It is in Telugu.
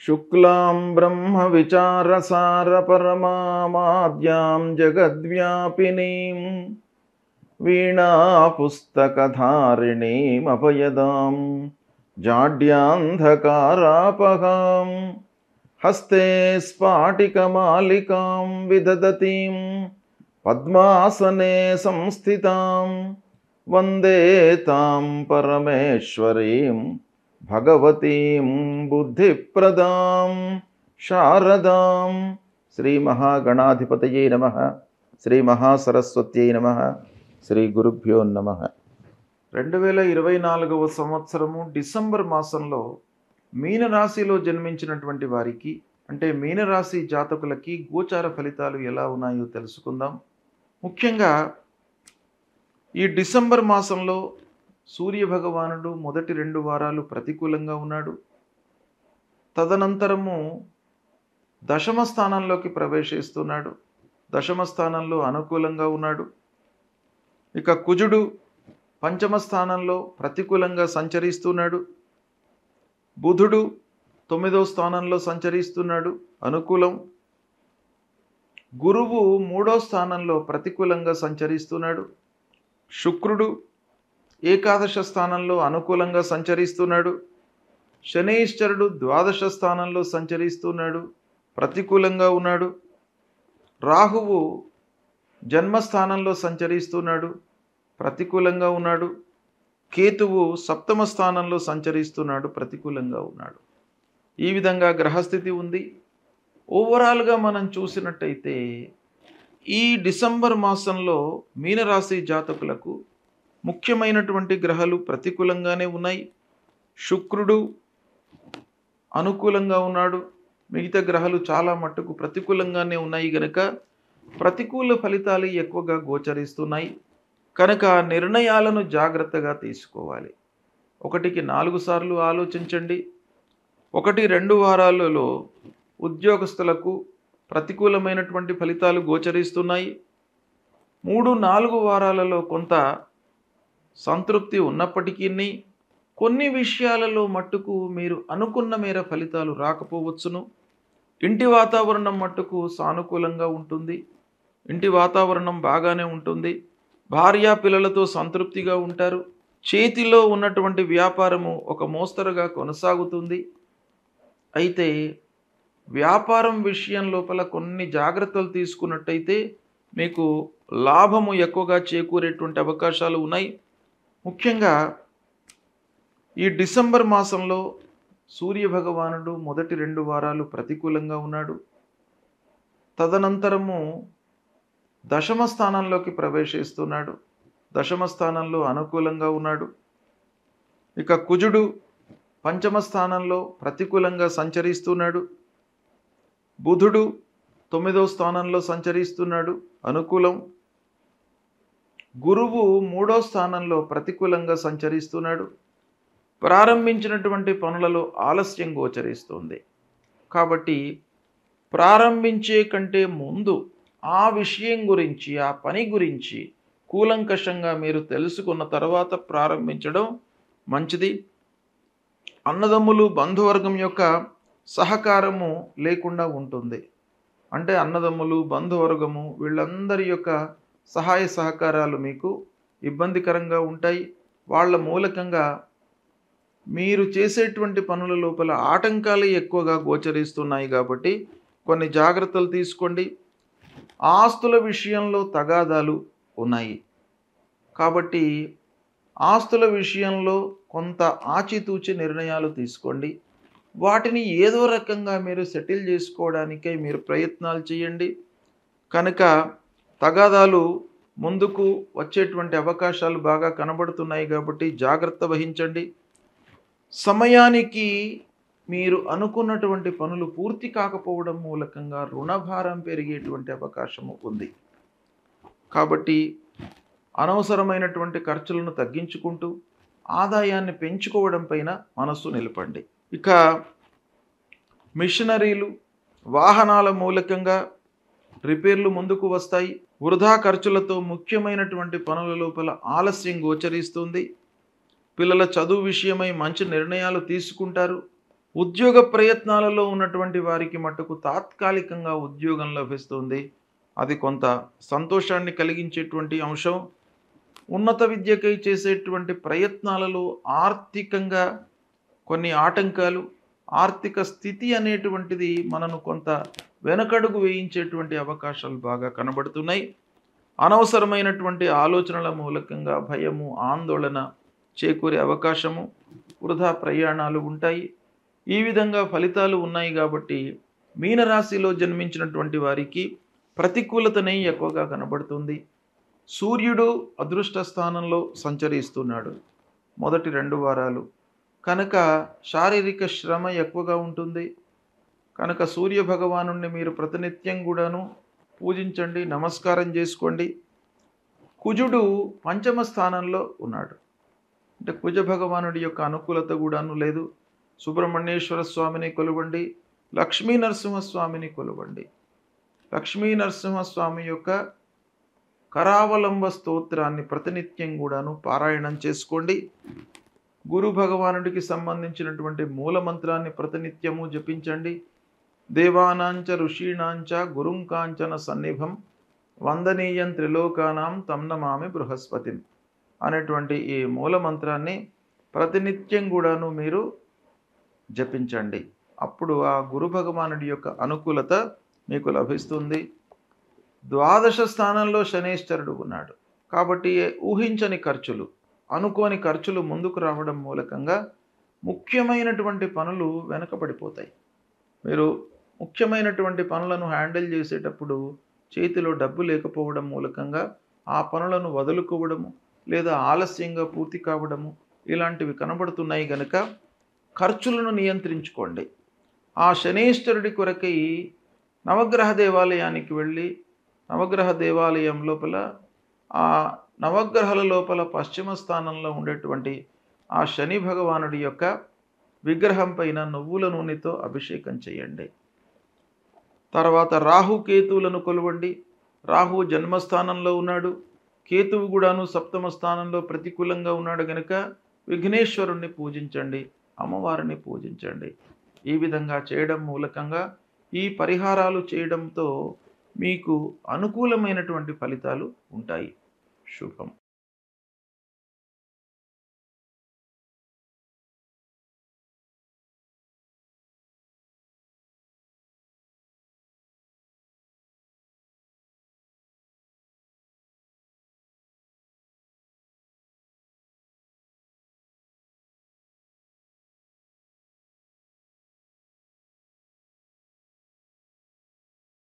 शुक्लां ब्रह्मविचारसारपरमामाद्यां जगद्व्यापिनीं वीणापुस्तकधारिणीमभयदां जाड्यान्धकारापहां हस्ते स्फाटिकमालिकां विदधतीं पद्मासने संस्थितां वन्दे तां परमेश्वरीं भगवतीं बुद्धिप्रदां शारदां। श्री महागणाधिपतये नमः। శ్రీ మహాసరస్వత్యై నమః. శ్రీ గురుభ్యో నమః. 2024 సంవత్సరము డిసెంబర్ మాసంలో మీనరాశిలో జన్మించినటువంటి వారికి అంటే మీనరాశి జాతకులకి గోచార ఫలితాలు ఎలా ఉన్నాయో తెలుసుకుందాం. ముఖ్యంగా ఈ డిసెంబర్ మాసంలో సూర్య భగవానుడు మొదటి 2 వారాలు ప్రతికూలంగా ఉన్నాడు. తదనంతరము దశమ స్థానంలోకి ప్రవేశిస్తున్నాడు. దశమ స్థానంలో అనుకూలంగా ఉన్నాడు. ఇక కుజుడు పంచమ స్థానంలో ప్రతికూలంగా సంచరిస్తున్నాడు. బుధుడు 9వ స్థానంలో సంచరిస్తున్నాడు, అనుకూలం. గురువు 3వ స్థానంలో ప్రతికూలంగా సంచరిస్తున్నాడు. శుక్రుడు ఏకాదశ స్థానంలో అనుకూలంగా సంచరిస్తున్నాడు. శనీశ్వరుడు ద్వాదశ స్థానంలో సంచరిస్తున్నాడు, ప్రతికూలంగా ఉన్నాడు. రాహువు జన్మస్థానంలో సంచరిస్తున్నాడు, ప్రతికూలంగా ఉన్నాడు. కేతువు సప్తమ స్థానంలో సంచరిస్తున్నాడు, ప్రతికూలంగా ఉన్నాడు. ఈ విధంగా గ్రహస్థితి ఉంది. ఓవరాల్గా మనం చూసినట్టయితే ఈ డిసెంబర్ మాసంలో మీనరాశి జాతకులకు ముఖ్యమైనటువంటి గ్రహాలు ప్రతికూలంగానే ఉన్నాయి. శుక్రుడు అనుకూలంగా ఉన్నాడు, మిగతా గ్రహాలు చాలా మట్టుకు ప్రతికూలంగానే ఉన్నాయి. కనుక ప్రతికూల ఫలితాలు ఎక్కువగా గోచరిస్తున్నాయి. కనుక నిర్ణయాలను జాగ్రత్తగా తీసుకోవాలి. 1కి 4 సార్లు ఆలోచించండి. 1-2 వారాలలో ఉద్యోగస్తులకు ప్రతికూలమైనటువంటి ఫలితాలు గోచరిస్తున్నాయి. 3-4 వారాలలో కొంత సంతృప్తి ఉన్నప్పటికీ కొన్ని విషయాలలో మట్టుకు మీరు అనుకున్న మేర ఫలితాలు రాకపోవచ్చును. ఇంటి వాతావరణం మట్టుకు సానుకూలంగా ఉంటుంది. ఇంటి వాతావరణం బాగానే ఉంటుంది. భార్య పిల్లలతో సంతృప్తిగా ఉంటారు. చేతిలో ఉన్నటువంటి వ్యాపారము ఒక మోస్తరుగా కొనసాగుతుంది. అయితే వ్యాపారం విషయం లోపల కొన్ని జాగ్రత్తలు తీసుకున్నట్టయితే మీకు లాభము ఎక్కువగా చేకూరేటువంటి అవకాశాలు ఉన్నాయి. ముఖ్యంగా ఈ డిసెంబర్ మాసంలో సూర్య భగవానుడు మొదటి 2 వారాలు ప్రతికూలంగా ఉన్నాడు. తదనంతరము దశమ స్థానంలోకి ప్రవేశిస్తున్నాడు. దశమ స్థానంలో అనుకూలంగా ఉన్నాడు. ఇక కుజుడు పంచమ స్థానంలో ప్రతికూలంగా సంచరిస్తున్నాడు. బుధుడు 9వ స్థానంలో సంచరిస్తున్నాడు, అనుకూలం. గురువు 3వ స్థానంలో ప్రతికూలంగా సంచరిస్తున్నాడు. ప్రారంభించినటువంటి పనులలో ఆలస్యం గోచరిస్తుంది. కాబట్టి ప్రారంభించే కంటే ముందు ఆ విషయం గురించి, ఆ పని గురించి కూలంకషంగా మీరు తెలుసుకున్న తర్వాత ప్రారంభించడం మంచిది. అన్నదమ్ములు బంధువర్గం యొక్క సహకారము లేకుండా ఉంటుంది. అంటే అన్నదమ్ములు బంధువర్గము వీళ్ళందరి యొక్క సహాయ సహకారాలు మీకు ఇబ్బందికరంగా ఉంటాయి. వాళ్ళ మూలకంగా మీరు చేసేటువంటి పనుల లోపల ఆటంకాలు ఎక్కువగా గోచరిస్తున్నాయి. కాబట్టి కొన్ని జాగ్రత్తలు తీసుకోండి. ఆస్తుల విషయంలో తగాదాలు ఉన్నాయి. కాబట్టి ఆస్తుల విషయంలో కొంత ఆచితూచి నిర్ణయాలు తీసుకోండి. వాటిని ఏదో రకంగా మీరు సెటిల్ చేసుకోవడానికై మీరు ప్రయత్నాలు చేయండి. కనుక తగాదాలు ముందుకు వచ్చేటువంటి అవకాశాలు బాగా కనబడుతున్నాయి. కాబట్టి జాగ్రత్త వహించండి. సమయానికి మీరు అనుకున్నటువంటి పనులు పూర్తి కాకపోవడం మూలకంగా రుణభారం పెరిగేటువంటి అవకాశము ఉంది. కాబట్టి అనవసరమైనటువంటి ఖర్చులను తగ్గించుకుంటూ ఆదాయాన్ని పెంచుకోవడం పైన మనస్సు నిలపండి. ఇక మిషనరీలు, వాహనాల మూలకంగా రిపేర్లు ముందుకు వస్తాయి. వృధా ఖర్చులతో ముఖ్యమైనటువంటి పనుల లోపల ఆలస్యం గోచరిస్తుంది. పిల్లల చదువు విషయమై మంచి నిర్ణయాలు తీసుకుంటారు. ఉద్యోగ ప్రయత్నాలలో ఉన్నటువంటి వారికి మట్టుకు తాత్కాలికంగా ఉద్యోగం లభిస్తుంది. అది కొంత సంతోషాన్ని కలిగించేటువంటి అంశం. ఉన్నత విద్యకై చేసేటువంటి ప్రయత్నాలలో ఆర్థికంగా కొన్ని ఆటంకాలు, ఆర్థిక స్థితి అనేటువంటిది మనను కొంత వెనకడుగు వేయించేటువంటి అవకాశాలు బాగా కనబడుతున్నాయి. అనవసరమైనటువంటి ఆలోచనల మూలకంగా భయము, ఆందోళన చేకూరే అవకాశము, వృధా ప్రయాణాలు ఉంటాయి. ఈ విధంగా ఫలితాలు ఉన్నాయి కాబట్టి మీనరాశిలో జన్మించినటువంటి వారికి ప్రతికూలతనే ఎక్కువగా కనబడుతుంది. సూర్యుడు అదృష్ట స్థానంలో సంచరిస్తున్నాడు మొదటి 2 వారాలు. కనుక శారీరక శ్రమ ఎక్కువగా ఉంటుంది. కనుక సూర్య భగవానుణ్ణి మీరు ప్రతినిత్యం కూడాను పూజించండి, నమస్కారం చేసుకోండి. కుజుడు పంచమ స్థానంలో ఉన్నాడు. అంటే కుజ భగవానుడి యొక్క అనుకూలత కూడాను లేదు. సుబ్రహ్మణ్యేశ్వర స్వామిని కొలవండి, లక్ష్మీ నరసింహస్వామిని కొలవండి. లక్ష్మీ నరసింహస్వామి యొక్క కరావలంబ స్తోత్రాన్ని ప్రతినిత్యం కూడాను పారాయణం చేసుకోండి. గురు భగవానుడికి సంబంధించినటువంటి మూల మంత్రాన్ని ప్రతినిత్యము జపించండి. దేవానాంచ ఋషీణాంచ గురుం కాంచన సన్నిభం వందనీయం త్రిలోకానాం తం నమామి బృహస్పతిం అనేటువంటి ఈ మూల మంత్రాన్ని ప్రతినిత్యం కూడాను మీరు జపించండి. అప్పుడు ఆ గురు భగవానుడి యొక్క అనుకూలత మీకు లభిస్తుంది. ద్వాదశ స్థానంలో శనేశ్వరుడు ఉన్నాడు కాబట్టి ఊహించని ఖర్చులు, అనుకోని ఖర్చులు ముందుకు రావడం మూలకంగా ముఖ్యమైనటువంటి పనులు వెనకబడిపోతాయి. మీరు ముఖ్యమైనటువంటి పనులను హ్యాండిల్ చేసేటప్పుడు చేతిలో డబ్బు లేకపోవడం మూలకంగా ఆ పనులను వదులుకోవడము లేదా ఆలస్యంగా పూర్తి కావడము ఇలాంటివి కనబడుతున్నాయి. కనుక ఖర్చులను నియంత్రించుకోండి. ఆ శనేశ్వరుడి కొరకై నవగ్రహ దేవాలయానికి వెళ్ళి నవగ్రహ దేవాలయం లోపల ఆ నవగ్రహాల లోపల పశ్చిమ స్థానంలో ఉండేటువంటి ఆ శని భగవానుడి యొక్క విగ్రహం పైన నువ్వుల నూనెతో అభిషేకం చేయండి. తర్వాత రాహు కేతువులను కొలవండి. రాహు జన్మస్థానంలో ఉన్నాడు, కేతువు కూడాను సప్తమ స్థానంలో ప్రతికూలంగా ఉన్నాడు. గనుక విఘ్నేశ్వరుణ్ణి పూజించండి, అమ్మవారిని పూజించండి. ఈ విధంగా చేయడం మూలకంగా ఈ పరిహారాలు చేయడంతో మీకు అనుకూలమైనటువంటి ఫలితాలు ఉంటాయి. శుభం.